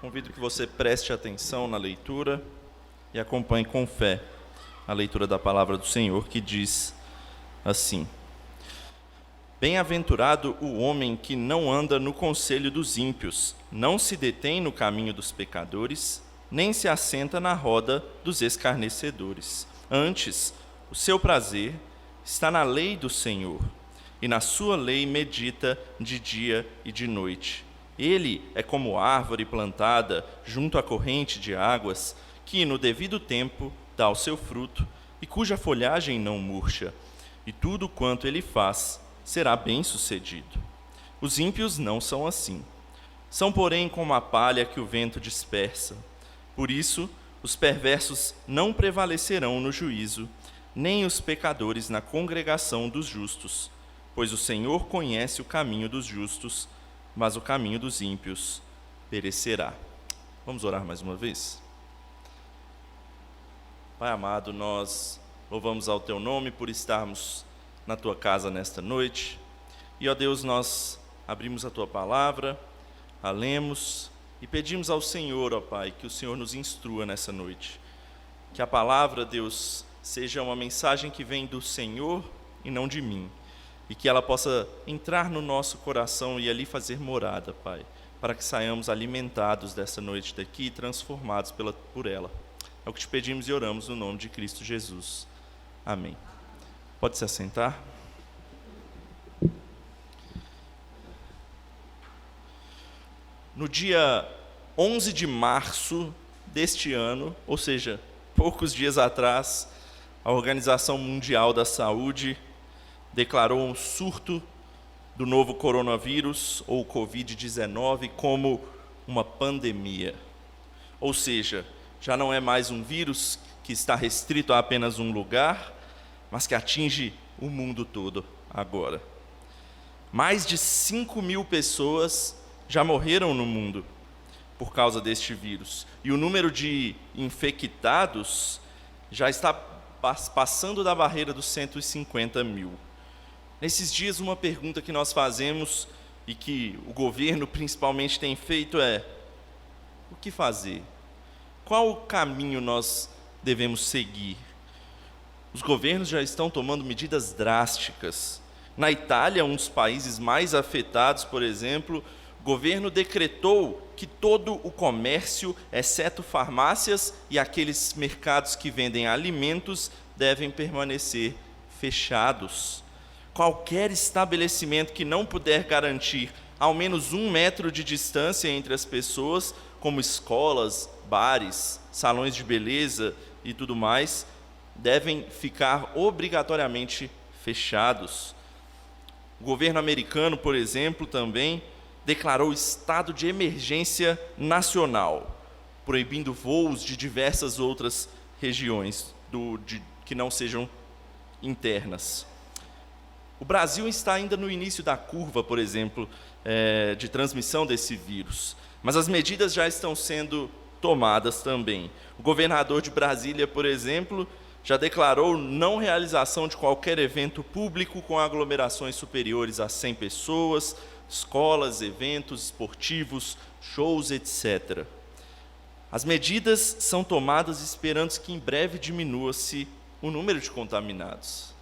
Convido que você preste atenção na leitura e acompanhe com fé a leitura da palavra do Senhor, que diz assim: Bem-aventurado o homem que não anda no conselho dos ímpios, não se detém no caminho dos pecadores, nem se assenta na roda dos escarnecedores. Antes, o seu prazer está na lei do Senhor, e na sua lei medita de dia e de noite. Ele é como árvore plantada junto à corrente de águas, que no devido tempo dá o seu fruto, e cuja folhagem não murcha, e tudo quanto ele faz será bem-sucedido. Os ímpios não são assim. São, porém, como a palha que o vento dispersa. Por isso, os perversos não prevalecerão no juízo, nem os pecadores na congregação dos justos, pois o Senhor conhece o caminho dos justos, mas o caminho dos ímpios perecerá. Vamos orar mais uma vez? Pai amado, nós louvamos ao Teu nome por estarmos na Tua casa nesta noite. E, ó Deus, nós abrimos a Tua palavra, a lemos e pedimos ao Senhor, ó Pai, que o Senhor nos instrua nessa noite. Que a palavra, Deus, seja uma mensagem que vem do Senhor e não de mim. E que ela possa entrar no nosso coração e ali fazer morada, Pai, para que saiamos alimentados dessa noite daqui e transformados por ela. É o que te pedimos e oramos no nome de Cristo Jesus. Amém. Pode se assentar. No dia 11 de março deste ano, ou seja, poucos dias atrás, a Organização Mundial da Saúde declarou um surto do novo coronavírus, ou Covid-19, como uma pandemia. Ou seja, já não é mais um vírus que está restrito a apenas um lugar, mas que atinge o mundo todo agora. Mais de 5.000 pessoas já morreram no mundo por causa deste vírus. E o número de infectados já está passando da barreira dos 150 mil. Nesses dias, uma pergunta que nós fazemos e que o governo principalmente tem feito é: o que fazer? Qual o caminho nós devemos seguir? Os governos já estão tomando medidas drásticas. Na Itália, um dos países mais afetados, por exemplo, o governo decretou que todo o comércio, exceto farmácias e aqueles mercados que vendem alimentos, devem permanecer fechados. Qualquer estabelecimento que não puder garantir ao menos 1 metro de distância entre as pessoas, como escolas, bares, salões de beleza e tudo mais, devem ficar obrigatoriamente fechados. O governo americano, por exemplo, também declarou estado de emergência nacional, proibindo voos de diversas outras regiões que não sejam internas. O Brasil está ainda no início da curva, por exemplo, de transmissão desse vírus, mas as medidas já estão sendo tomadas também. O governador de Brasília, por exemplo, já declarou não realização de qualquer evento público com aglomerações superiores a 100 pessoas, escolas, eventos esportivos, shows, etc. As medidas são tomadas esperando que em breve diminua-se o número de contaminados.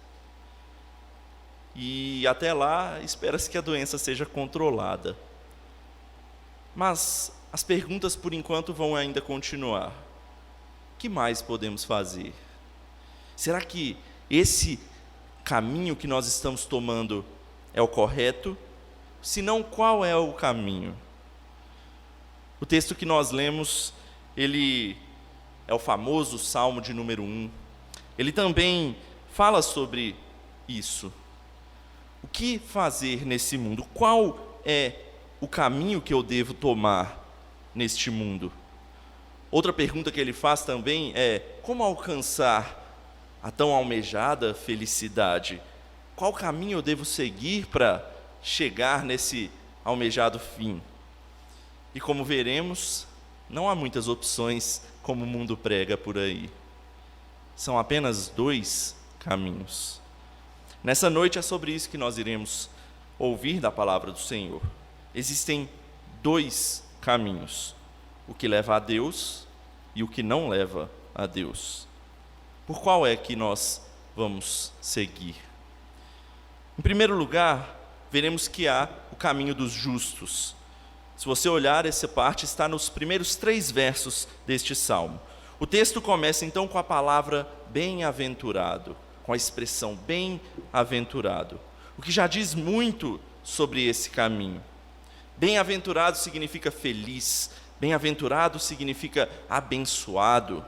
E até lá, espera-se que a doença seja controlada. Mas as perguntas, por enquanto, vão ainda continuar. O que mais podemos fazer? Será que esse caminho que nós estamos tomando é o correto? Se não, qual é o caminho? O texto que nós lemos, ele é o famoso Salmo de número 1. Ele também fala sobre isso. O que fazer nesse mundo? Qual é o caminho que eu devo tomar neste mundo? Outra pergunta que ele faz também é: como alcançar a tão almejada felicidade? Qual caminho eu devo seguir para chegar nesse almejado fim? E como veremos, não há muitas opções como o mundo prega por aí. São apenas 2 caminhos. Nessa noite é sobre isso que nós iremos ouvir da palavra do Senhor. Existem 2 caminhos. o que leva a Deus e o que não leva a Deus. Por qual é que nós vamos seguir? Em primeiro lugar, veremos que há o caminho dos justos. Se você olhar, essa parte está nos primeiros 3 versos deste salmo. O texto começa então com a palavra bem-aventurado, com a expressão bem-aventurado, o que já diz muito sobre esse caminho. Bem-aventurado significa feliz, bem-aventurado significa abençoado,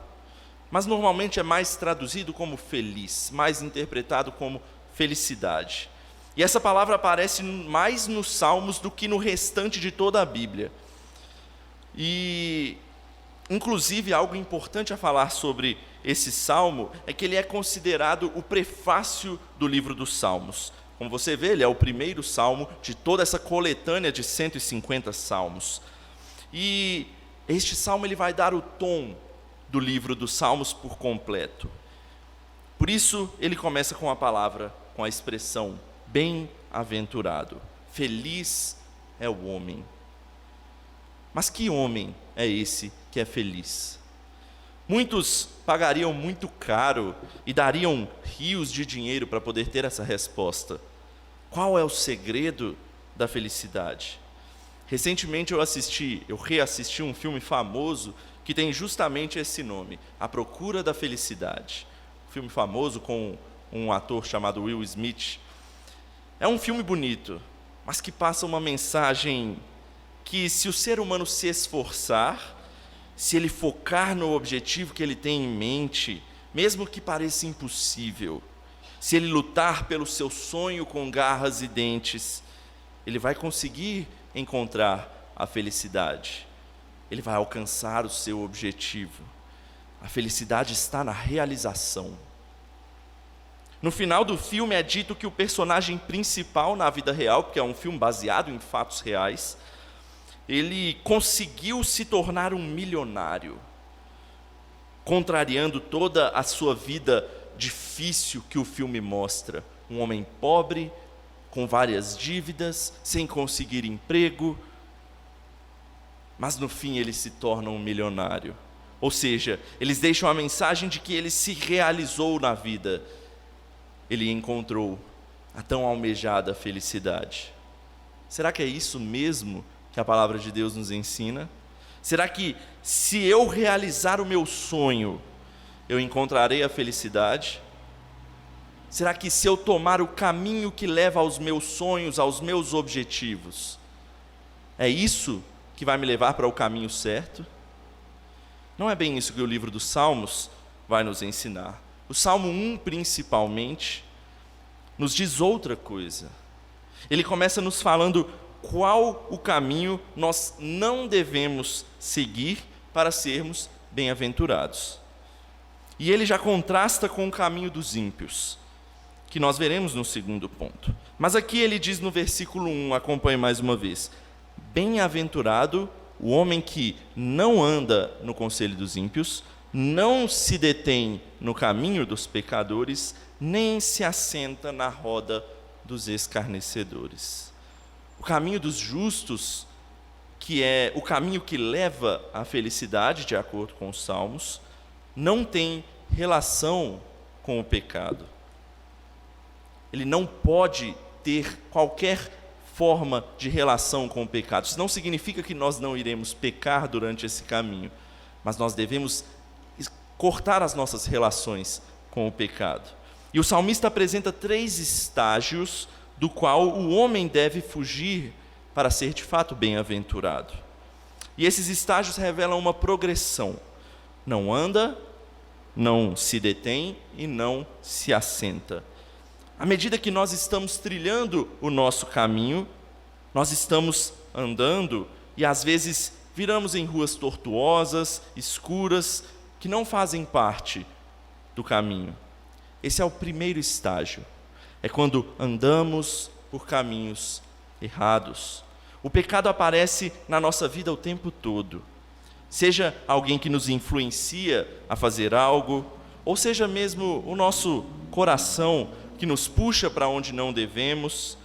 mas normalmente é mais traduzido como feliz, mais interpretado como felicidade. E essa palavra aparece mais nos Salmos do que no restante de toda a Bíblia. E, inclusive, algo importante a falar sobre esse salmo é que ele é considerado o prefácio do livro dos Salmos. Como você vê, ele é o primeiro salmo de toda essa coletânea de 150 salmos. E este salmo ele vai dar o tom do livro dos Salmos por completo. Por isso, ele começa com a palavra, com a expressão bem-aventurado. Feliz é o homem. Mas que homem é esse que é feliz? Muitos pagariam muito caro e dariam rios de dinheiro para poder ter essa resposta. Qual é o segredo da felicidade? Recentemente eu reassisti um filme famoso que tem justamente esse nome, A Procura da Felicidade. Um filme famoso com um ator chamado Will Smith. É um filme bonito, mas que passa uma mensagem que, se o ser humano se esforçar, se ele focar no objetivo que ele tem em mente, mesmo que pareça impossível, se ele lutar pelo seu sonho com garras e dentes, ele vai conseguir encontrar a felicidade. Ele vai alcançar o seu objetivo. A felicidade está na realização. No final do filme é dito que o personagem principal na vida real, porque é um filme baseado em fatos reais, ele conseguiu se tornar um milionário, contrariando toda a sua vida difícil que o filme mostra. Um homem pobre, com várias dívidas, sem conseguir emprego, mas no fim ele se torna um milionário. Ou seja, eles deixam a mensagem de que ele se realizou na vida. Ele encontrou a tão almejada felicidade. Será que é isso mesmo que a palavra de Deus nos ensina? Será que, se eu realizar o meu sonho, eu encontrarei a felicidade? Será que, se eu tomar o caminho que leva aos meus sonhos, aos meus objetivos, é isso que vai me levar para o caminho certo? Não é bem isso que o livro dos Salmos vai nos ensinar. O Salmo 1, principalmente, nos diz outra coisa. Ele começa nos falando qual o caminho nós não devemos seguir para sermos bem-aventurados. E ele já contrasta com o caminho dos ímpios, que nós veremos no segundo ponto. Mas aqui ele diz no versículo 1, acompanhe mais uma vez: bem-aventurado o homem que não anda no conselho dos ímpios, não se detém no caminho dos pecadores, nem se assenta na roda dos escarnecedores. O caminho dos justos, que é o caminho que leva à felicidade, de acordo com os Salmos, não tem relação com o pecado. Ele não pode ter qualquer forma de relação com o pecado. Isso não significa que nós não iremos pecar durante esse caminho, mas nós devemos cortar as nossas relações com o pecado. E o salmista apresenta 3 estágios do qual o homem deve fugir para ser de fato bem-aventurado. E esses estágios revelam uma progressão. Não anda, não se detém e não se assenta. À medida que nós estamos trilhando o nosso caminho, nós estamos andando e às vezes viramos em ruas tortuosas, escuras, que não fazem parte do caminho. Esse é o primeiro estágio. É quando andamos por caminhos errados. O pecado aparece na nossa vida o tempo todo. Seja alguém que nos influencia a fazer algo, ou seja mesmo o nosso coração que nos puxa para onde não devemos,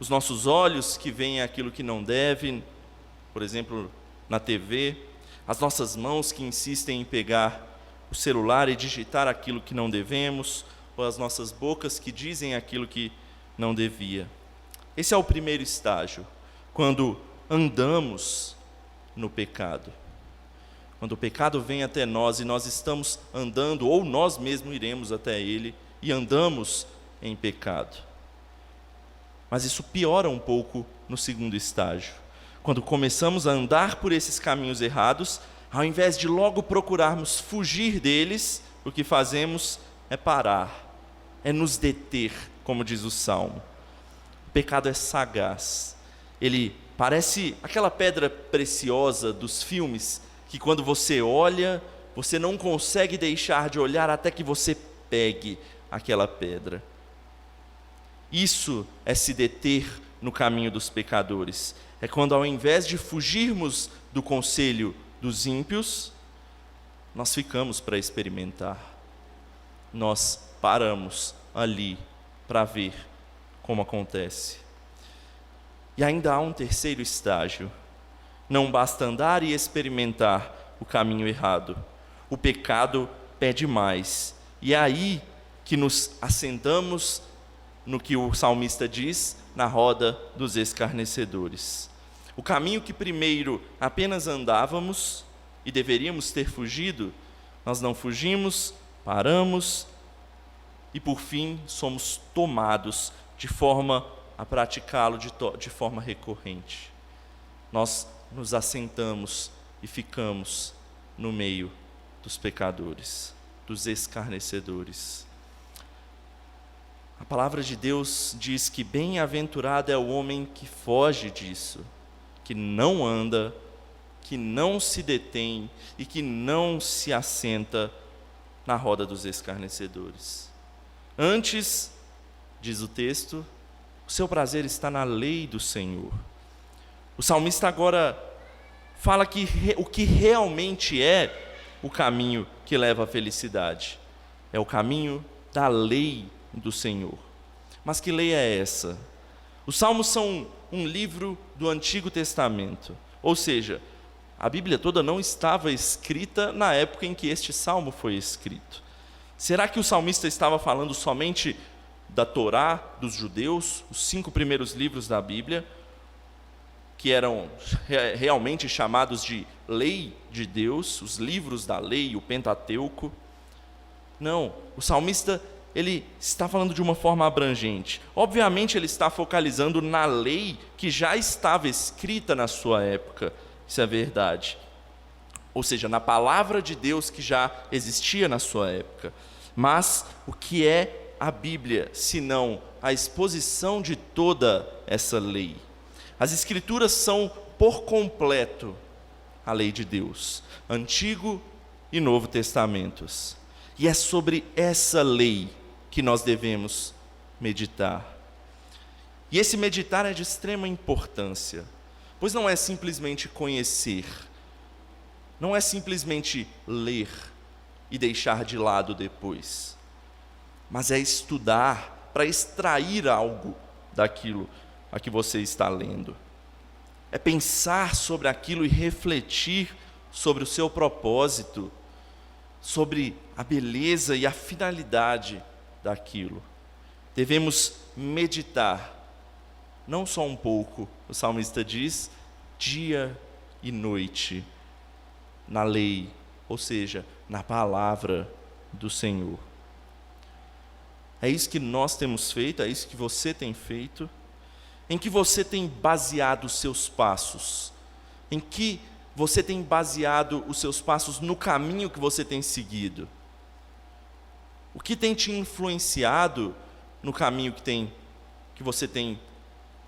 os nossos olhos que veem aquilo que não devem, por exemplo, na TV, as nossas mãos que insistem em pegar o celular e digitar aquilo que não devemos, ou as nossas bocas que dizem aquilo que não devia. Esse é o primeiro estágio, quando andamos no pecado. Quando o pecado vem até nós e nós estamos andando, ou nós mesmos iremos até ele e andamos em pecado. Mas isso piora um pouco no segundo estágio. Quando começamos a andar por esses caminhos errados, ao invés de logo procurarmos fugir deles, o que fazemos é parar, é nos deter, como diz o Salmo. O pecado é sagaz. Ele parece aquela pedra preciosa dos filmes, que quando você olha, você não consegue deixar de olhar até que você pegue aquela pedra. Isso é se deter no caminho dos pecadores. É quando, ao invés de fugirmos do conselho dos ímpios, nós ficamos para experimentar. Nós paramos ali para ver como acontece. E ainda há um terceiro estágio. Não basta andar e experimentar o caminho errado. O pecado pede mais. E é aí que nos assentamos no que o salmista diz, na roda dos escarnecedores. O caminho que primeiro apenas andávamos e deveríamos ter fugido, nós não fugimos, paramos e por fim somos tomados de forma a praticá-lo de forma recorrente. Nós nos assentamos e ficamos no meio dos pecadores, dos escarnecedores. A palavra de Deus diz que bem-aventurado é o homem que foge disso, que não anda, que não se detém e que não se assenta na roda dos escarnecedores. Antes, diz o texto, o seu prazer está na lei do Senhor. O salmista agora fala que o que realmente é o caminho que leva à felicidade. É o caminho da lei do Senhor. Mas que lei é essa? Os Salmos são um livro do Antigo Testamento. Ou seja, a Bíblia toda não estava escrita na época em que este Salmo foi escrito. Será que o salmista estava falando somente da Torá dos judeus, os 5 primeiros livros da Bíblia, que eram realmente chamados de lei de Deus, os livros da lei, o Pentateuco? Não, o salmista ele está falando de uma forma abrangente. Obviamente ele está focalizando na lei que já estava escrita na sua época, isso é verdade. Ou seja, na palavra de Deus que já existia na sua época. Mas o que é a Bíblia, senão a exposição de toda essa lei? As Escrituras são, por completo, a lei de Deus, Antigo e Novo Testamentos. E é sobre essa lei que nós devemos meditar. E esse meditar é de extrema importância, pois não é simplesmente conhecer, não é simplesmente ler e deixar de lado depois, mas é estudar para extrair algo daquilo a que você está lendo. É pensar sobre aquilo e refletir sobre o seu propósito, sobre a beleza e a finalidade daquilo. Devemos meditar, não só um pouco, o salmista diz, dia e noite, na lei, ou seja, na palavra do Senhor. É isso que nós temos feito, é isso que você tem feito. Em que você tem baseado os seus passos? Em que você tem baseado os seus passos no caminho que você tem seguido? O que tem te influenciado no caminho que você tem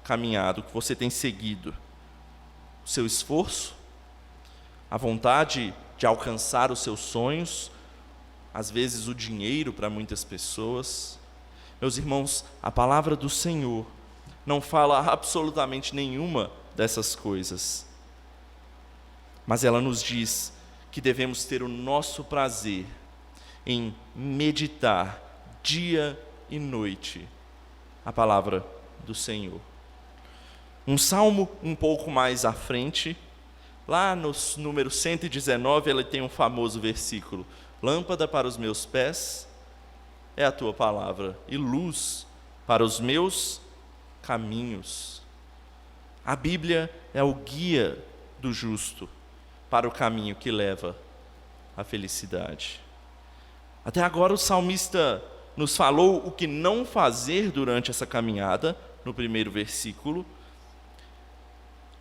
caminhado, que você tem seguido? O seu esforço? A vontade de alcançar os seus sonhos? Às vezes o dinheiro para muitas pessoas? Meus irmãos, a palavra do Senhor não fala absolutamente nenhuma dessas coisas. Mas ela nos diz que devemos ter o nosso prazer em meditar dia e noite a palavra do Senhor. Um salmo um pouco mais à frente Lá no número 119, ele tem um famoso versículo: lâmpada para os meus pés é a tua palavra, e luz para os meus caminhos. A Bíblia é o guia do justo para o caminho que leva à felicidade. Até agora o salmista nos falou o que não fazer durante essa caminhada, no primeiro versículo,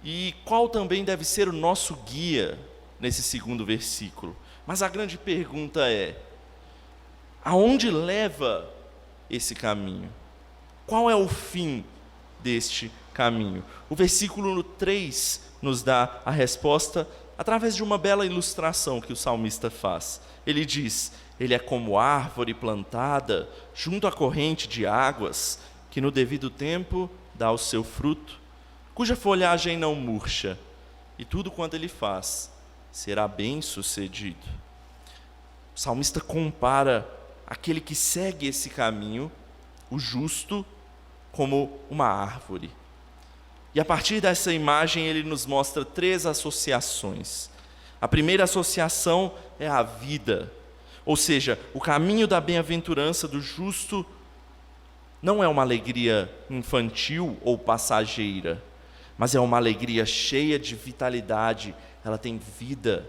e qual também deve ser o nosso guia nesse segundo versículo. Mas a grande pergunta é: aonde leva esse caminho? Qual é o fim deste caminho? O versículo 3 nos dá a resposta através de uma bela ilustração que o salmista faz. Ele diz: ele é como árvore plantada junto à corrente de águas, que no devido tempo dá o seu fruto, cuja folhagem não murcha, e tudo quanto ele faz será bem-sucedido. O salmista compara aquele que segue esse caminho, o justo, como uma árvore. E a partir dessa imagem ele nos mostra 3 associações. A primeira associação é a vida, ou seja, o caminho da bem-aventurança do justo não é uma alegria infantil ou passageira, mas é uma alegria cheia de vitalidade, ela tem vida.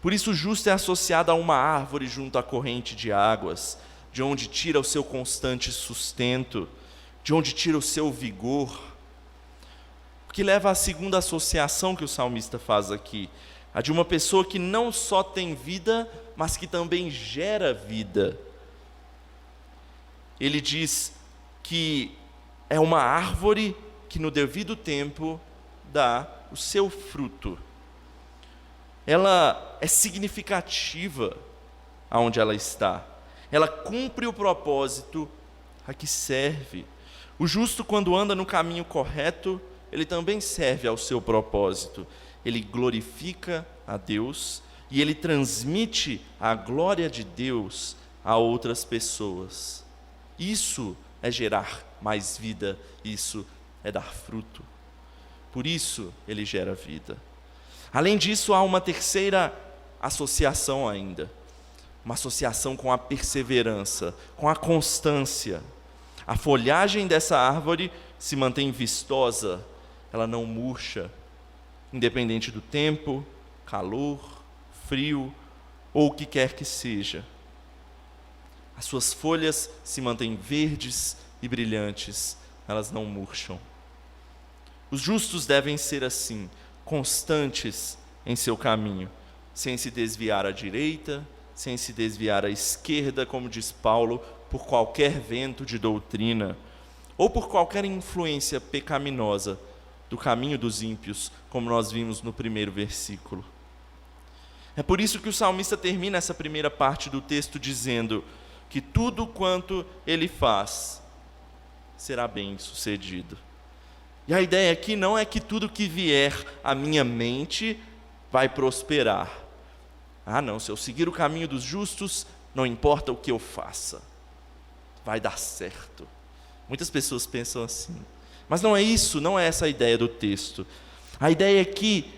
Por isso o justo é associado a uma árvore junto à corrente de águas, de onde tira o seu constante sustento, de onde tira o seu vigor. O que leva à segunda associação que o salmista faz aqui, a de uma pessoa que não só tem vida, mas que também gera vida. Ele diz que é uma árvore que no devido tempo dá o seu fruto. Ela é significativa aonde ela está. Ela cumpre o propósito a que serve. O justo, quando anda no caminho correto, ele também serve ao seu propósito. Ele glorifica a Deus e ele transmite a glória de Deus a outras pessoas. Isso é gerar mais vida, isso é dar fruto. Por isso ele gera vida. Além disso, há uma terceira associação ainda, uma associação com a perseverança, com a constância. A folhagem dessa árvore se mantém vistosa, ela não murcha, independente do tempo, calor, frio ou o que quer que seja. As suas folhas se mantêm verdes e brilhantes, elas não murcham. Os justos devem ser assim, constantes em seu caminho, sem se desviar à direita, sem se desviar à esquerda, como diz Paulo, por qualquer vento de doutrina, ou por qualquer influência pecaminosa do caminho dos ímpios, como nós vimos no primeiro versículo. É por isso que o salmista termina essa primeira parte do texto dizendo que tudo quanto ele faz será bem sucedido. E a ideia aqui não é que tudo que vier à minha mente vai prosperar. Ah não, se eu seguir o caminho dos justos, não importa o que eu faça, vai dar certo. Muitas pessoas pensam assim. Mas não é isso, não é essa a ideia do texto. A ideia aqui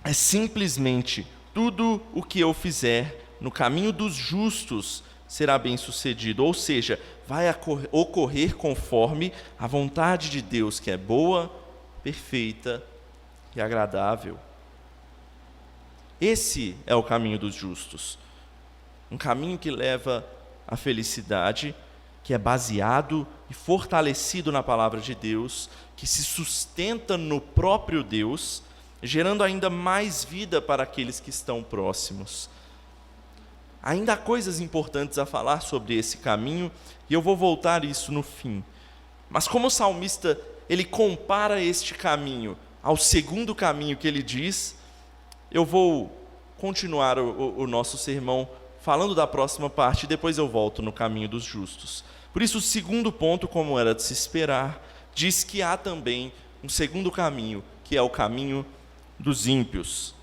é simplesmente tudo o que eu fizer no caminho dos justos será bem sucedido, ou seja, vai ocorrer conforme a vontade de Deus, que é boa, perfeita e agradável. Esse é o caminho dos justos, um caminho que leva à felicidade, que é baseado e fortalecido na palavra de Deus, que se sustenta no próprio Deus, gerando ainda mais vida para aqueles que estão próximos. Ainda há coisas importantes a falar sobre esse caminho, e eu vou voltar a isso no fim. Mas como o salmista, ele compara este caminho ao segundo caminho que ele diz, eu vou continuar o nosso sermão falando da próxima parte, e depois eu volto no caminho dos justos. Por isso, o segundo ponto, como era de se esperar, diz que há também um segundo caminho, que é o caminho dos ímpios.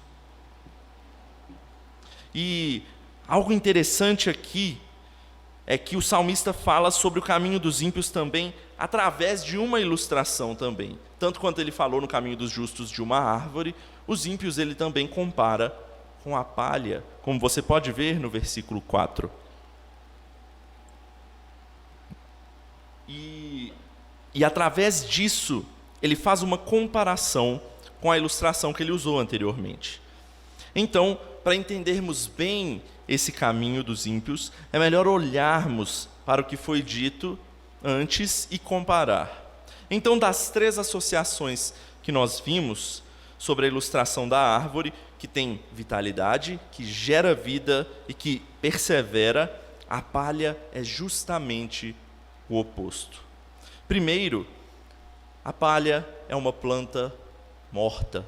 E algo interessante aqui é que o salmista fala sobre o caminho dos ímpios também através de uma ilustração também. Tanto quanto ele falou no caminho dos justos de uma árvore, os ímpios ele também compara com a palha, como você pode ver no versículo 4. E através disso, ele faz uma comparação com a ilustração que ele usou anteriormente. Então, para entendermos bem esse caminho dos ímpios, é melhor olharmos para o que foi dito antes e comparar. Então, das 3 associações que nós vimos sobre a ilustração da árvore, que tem vitalidade, que gera vida e que persevera, a palha é justamente o oposto. Primeiro, a palha é uma planta morta.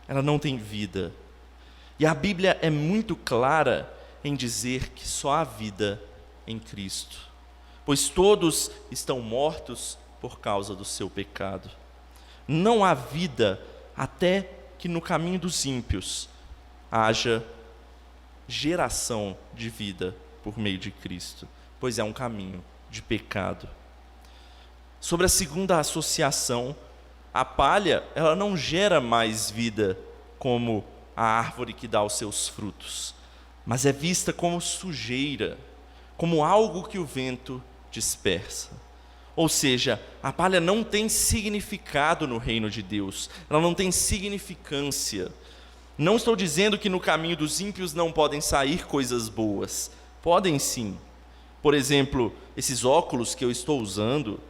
Ela não tem vida. E a Bíblia é muito clara em dizer que só há vida em Cristo, pois todos estão mortos por causa do seu pecado. Não há vida até que no caminho dos ímpios haja geração de vida por meio de Cristo, pois é um caminho de pecado. Sobre a segunda associação, a palha, ela não gera mais vida como a árvore que dá os seus frutos, mas é vista como sujeira, como algo que o vento dispersa. Ou seja, a palha não tem significado no reino de Deus, ela não tem significância. Não estou dizendo que no caminho dos ímpios não podem sair coisas boas. Podem sim. Por exemplo, esses óculos que eu estou usando,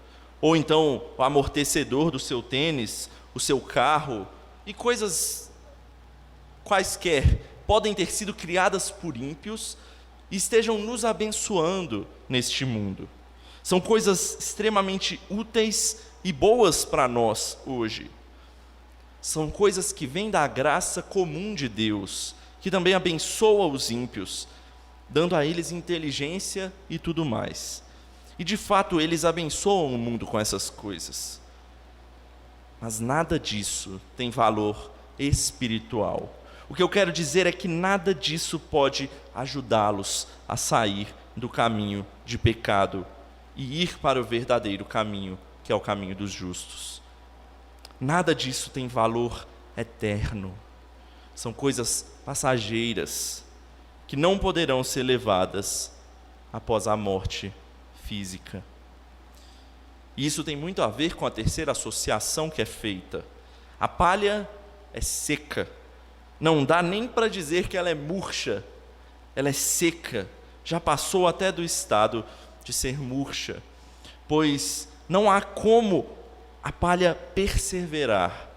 ou então o amortecedor do seu tênis, o seu carro, e coisas quaisquer podem ter sido criadas por ímpios e estejam nos abençoando neste mundo. São coisas extremamente úteis e boas para nós hoje. São coisas que vêm da graça comum de Deus, que também abençoa os ímpios, dando a eles inteligência e tudo mais. E de fato eles abençoam o mundo com essas coisas. Mas nada disso tem valor espiritual. O que eu quero dizer é que nada disso pode ajudá-los a sair do caminho de pecado e ir para o verdadeiro caminho, que é o caminho dos justos. Nada disso tem valor eterno. São coisas passageiras que não poderão ser levadas após a morte física. E isso tem muito a ver com a terceira associação que é feita. A palha é seca. Não dá nem para dizer que ela é murcha. Ela é seca. Já passou até do estado de ser murcha. Pois não há como a palha perseverar,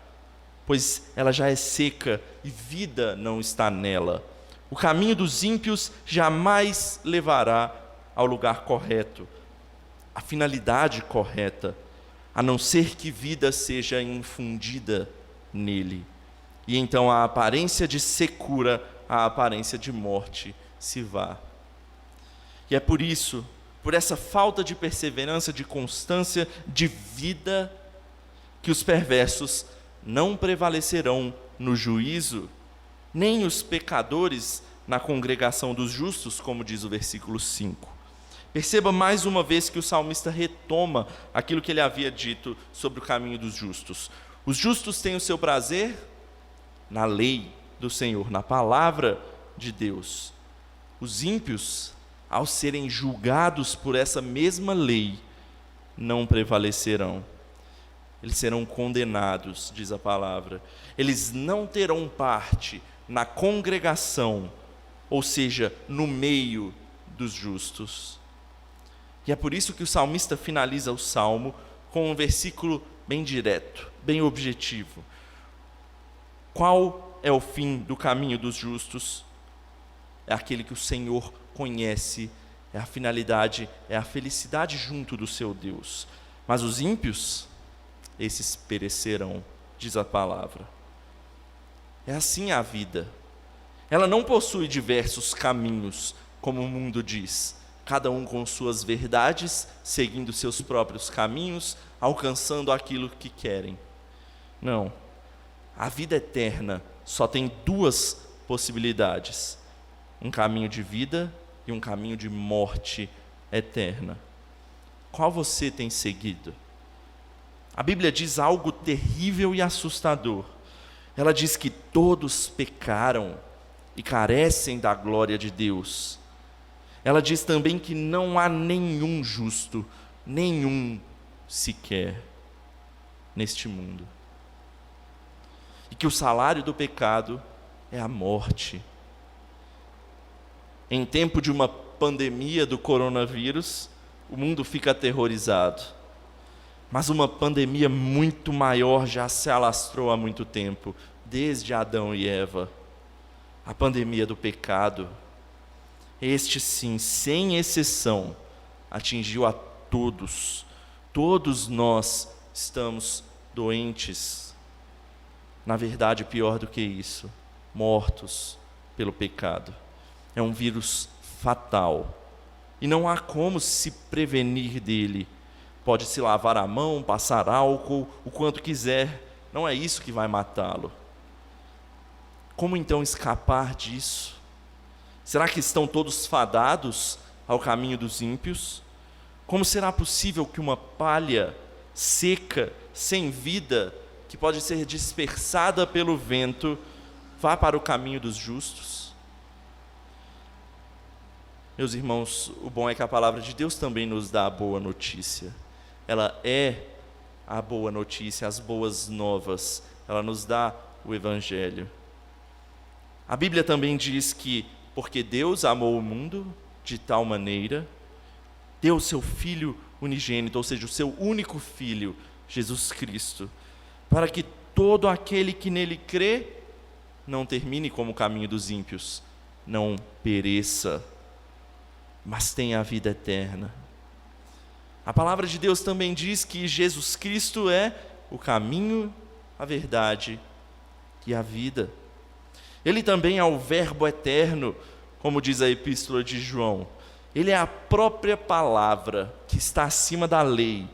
pois ela já é seca e vida não está nela. O caminho dos ímpios jamais levará ao lugar correto, à finalidade correta, a não ser que vida seja infundida nele. E então a aparência de secura, a aparência de morte se vá. E é por isso, por essa falta de perseverança, de constância, de vida, que os perversos não prevalecerão no juízo, nem os pecadores na congregação dos justos, como diz o versículo 5. Perceba mais uma vez que o salmista retoma aquilo que ele havia dito sobre o caminho dos justos. Os justos têm o seu prazer na lei do Senhor, na palavra de Deus. Os ímpios, ao serem julgados por essa mesma lei, não prevalecerão. Eles serão condenados, diz a palavra. Eles não terão parte na congregação, ou seja, no meio dos justos. E é por isso que o salmista finaliza o salmo com um versículo bem direto, bem objetivo. Qual é o fim do caminho dos justos? É aquele que o Senhor conhece, é a finalidade, é a felicidade junto do seu Deus. Mas os ímpios, esses perecerão, diz a palavra. É assim a vida. Ela não possui diversos caminhos, como o mundo diz, cada um com suas verdades, seguindo seus próprios caminhos, alcançando aquilo que querem. Não. A vida eterna só tem 2 possibilidades: um caminho de vida e um caminho de morte eterna. Qual você tem seguido? A Bíblia diz algo terrível e assustador. Ela diz que todos pecaram e carecem da glória de Deus. Ela diz também que não há nenhum justo, nenhum sequer neste mundo. E que o salário do pecado é a morte. Em tempo de uma pandemia do coronavírus, o mundo fica aterrorizado. Mas uma pandemia muito maior já se alastrou há muito tempo, desde Adão e Eva. A pandemia do pecado. Este sim, sem exceção, atingiu a todos. Todos nós estamos doentes. Na verdade, pior do que isso, mortos pelo pecado. É um vírus fatal. E não há como se prevenir dele. Pode-se lavar a mão, passar álcool, o quanto quiser. Não é isso que vai matá-lo. Como então escapar disso? Será que estão todos fadados ao caminho dos ímpios? Como será possível que uma palha seca, sem vida, que pode ser dispersada pelo vento, vá para o caminho dos justos? Meus irmãos, o bom é que a palavra de Deus também nos dá a boa notícia. Ela é a boa notícia, as boas novas. Ela nos dá o Evangelho. A Bíblia também diz que, porque Deus amou o mundo de tal maneira, deu o seu Filho unigênito, ou seja, o seu único Filho, Jesus Cristo, para que todo aquele que nele crê, não termine como o caminho dos ímpios, não pereça, mas tenha a vida eterna. A palavra de Deus também diz que Jesus Cristo é o caminho, a verdade e a vida. Ele também é o Verbo eterno, como diz a Epístola de João. Ele é a própria palavra que está acima da lei.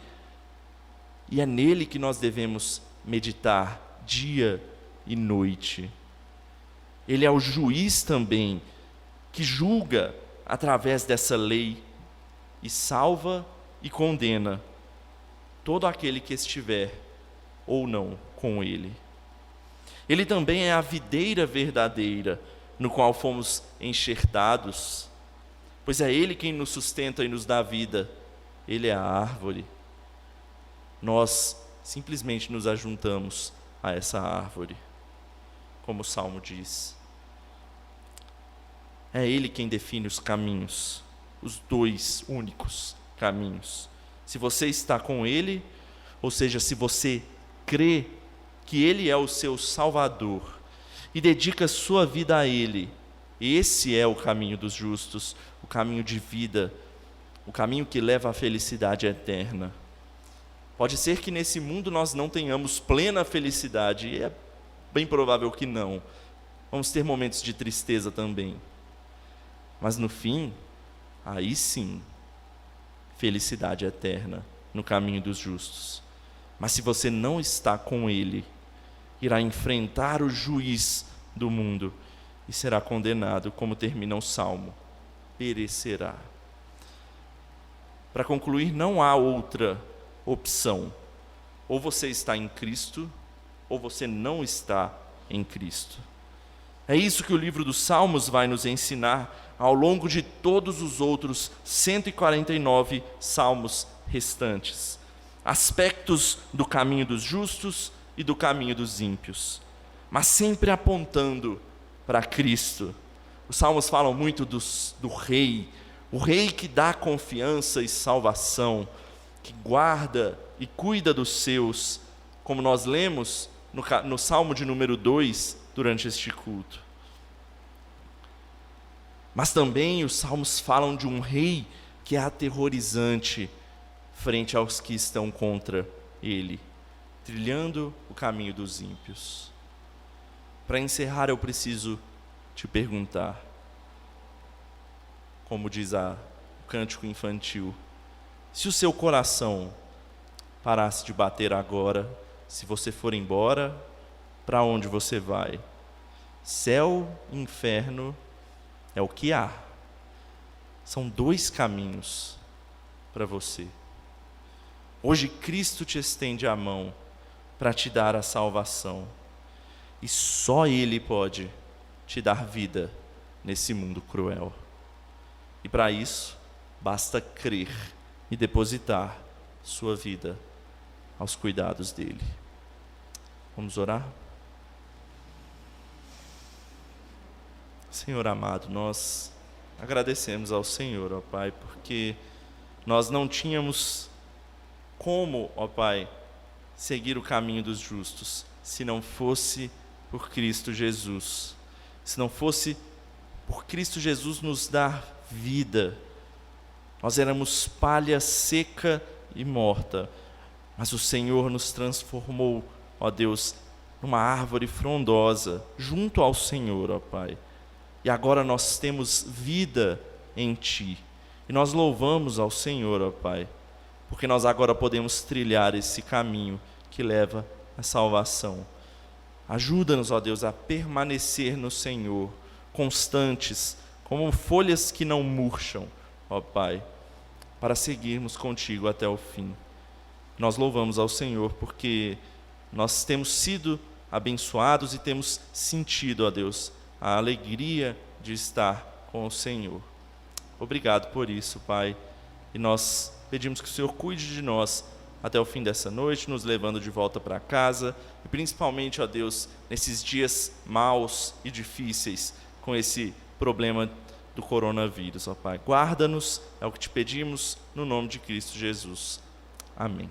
E é nele que nós devemos meditar dia e noite. Ele é o juiz também, que julga através dessa lei e salva e condena todo aquele que estiver ou não com ele. Ele também é a videira verdadeira, no qual fomos enxertados, pois é ele quem nos sustenta e nos dá vida. Ele é a árvore. Nós simplesmente nos ajuntamos a essa árvore, como o Salmo diz. É ele quem define os caminhos, os dois únicos caminhos. Se você está com ele, ou seja, se você crê que ele é o seu Salvador e dedica sua vida a ele, esse é o caminho dos justos, o caminho de vida, o caminho que leva à felicidade eterna. Pode ser que nesse mundo nós não tenhamos plena felicidade, e é bem provável que não. Vamos ter momentos de tristeza também. Mas no fim, aí sim, felicidade eterna no caminho dos justos. Mas se você não está com ele, irá enfrentar o juiz do mundo e será condenado, como termina o Salmo, perecerá. Para concluir, não há outra opção. Ou você está em Cristo, ou você não está em Cristo. É isso que o livro dos Salmos vai nos ensinar ao longo de todos os outros 149 salmos restantes. Aspectos do caminho dos justos e do caminho dos ímpios, mas sempre apontando para Cristo. Os salmos falam muito do rei, o rei que dá confiança e salvação, que guarda e cuida dos seus, como nós lemos no Salmo de número 2, durante este culto. Mas também os salmos falam de um rei que é aterrorizante frente aos que estão contra ele, trilhando o caminho dos ímpios. Para encerrar, eu preciso te perguntar, como diz o cântico infantil, se o seu coração parasse de bater agora, se você for embora, para onde você vai? Céu e inferno é o que há. São dois caminhos. para você. Hoje Cristo te estende a mão para te dar a salvação. E só Ele pode te dar vida nesse mundo cruel. E para isso, basta crer e depositar sua vida aos cuidados dele. Vamos orar? Senhor amado, nós agradecemos ao Senhor, ó Pai, porque nós não tínhamos como, ó Pai, seguir o caminho dos justos, se não fosse por Cristo Jesus. Se não fosse por Cristo Jesus nos dar vida. Nós éramos palha seca e morta, mas o Senhor nos transformou, ó Deus, numa árvore frondosa, junto ao Senhor, ó Pai. E agora nós temos vida em Ti. E nós louvamos ao Senhor, ó Pai, porque nós agora podemos trilhar esse caminho que leva à salvação. Ajuda-nos, ó Deus, a permanecer no Senhor, constantes, como folhas que não murcham, ó Pai, para seguirmos contigo até o fim. Nós louvamos ao Senhor porque nós temos sido abençoados e temos sentido, ó Deus, a alegria de estar com o Senhor. Obrigado por isso, Pai, e nós pedimos que o Senhor cuide de nós até o fim dessa noite, nos levando de volta para casa, e principalmente, ó Deus, nesses dias maus e difíceis, com esse problema do coronavírus, ó Pai. Guarda-nos, é o que te pedimos, no nome de Cristo Jesus. Amém.